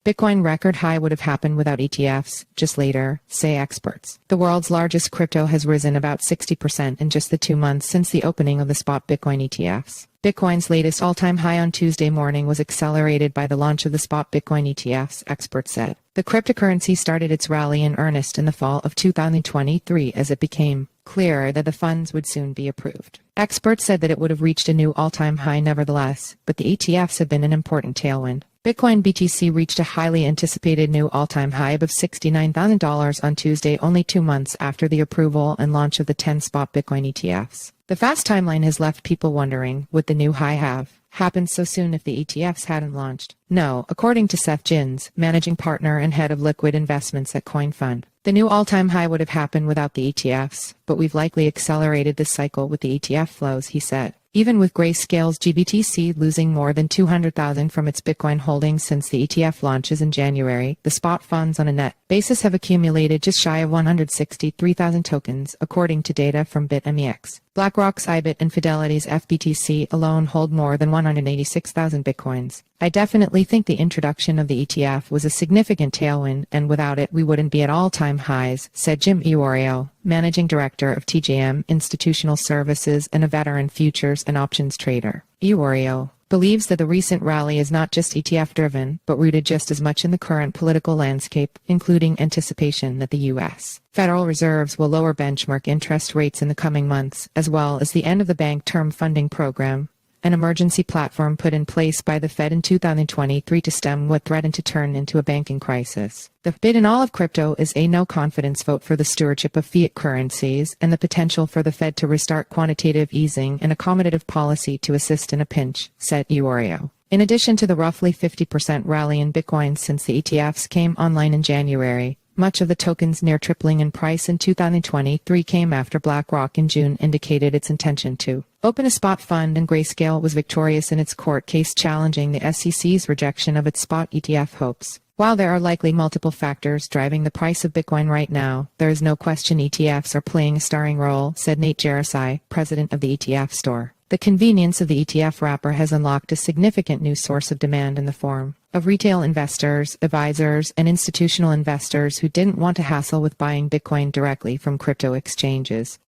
Bitcoin record high would have happened without ETFs, just later, say experts. The world's largest crypto has risen about 60% in just the 2 months since the opening of the spot Bitcoin ETFs. Bitcoin's latest all-time high on Tuesday morning was accelerated by the launch of the spot Bitcoin ETFs, experts said. The cryptocurrency started its rally in earnest in the fall of 2023 as it became clear that the funds would soon be approved. Experts said that it would have reached a new all-time high nevertheless, but the ETFs have been an important tailwind. Bitcoin BTC reached a highly anticipated new all-time high above $69,000 on Tuesday, only 2 months after the approval and launch of the 10 spot Bitcoin ETFs. The fast timeline has left people wondering, would the new high have happened so soon if the ETFs hadn't launched? No, according to Seth Ginns, managing partner and head of liquid investments at CoinFund. The new all-time high would have happened without the ETFs, but we've likely accelerated this cycle with the ETF flows, he said. Even with Grayscale's GBTC losing more than $200,000 from its Bitcoin holdings since the ETF launches in January, the spot funds on a net basis have accumulated just shy of 163,000 tokens, according to data from BitMEX. BlackRock's IBIT and Fidelity's FBTC alone hold more than 186,000 Bitcoins. I definitely think the introduction of the ETF was a significant tailwind, and without it we wouldn't be at all-time highs, said Jim Iorio, managing director of TJM Institutional Services and a veteran futures and options trader. Iorio believes that the recent rally is not just ETF-driven, but rooted just as much in the current political landscape, including anticipation that the U.S. Federal Reserves will lower benchmark interest rates in the coming months, as well as the end of the Bank Term Funding Program, an emergency platform put in place by the Fed in 2023 to stem what threatened to turn into a banking crisis. The bid in all of crypto is a no-confidence vote for the stewardship of fiat currencies and the potential for the Fed to restart quantitative easing and accommodative policy to assist in a pinch, said Iorio. In addition to the roughly 50% rally in Bitcoin since the ETFs came online in January, much of the token's near tripling in price in 2023 came after BlackRock in June indicated its intention to open a spot fund, and Grayscale was victorious in its court case challenging the SEC's rejection of its spot ETF hopes. While there are likely multiple factors driving the price of Bitcoin right now, there is no question ETFs are playing a starring role, said Nate Jarosai, president of the ETF store. The convenience of the ETF wrapper has unlocked a significant new source of demand in the form of retail investors, advisors, and institutional investors who didn't want to hassle with buying Bitcoin directly from crypto exchanges.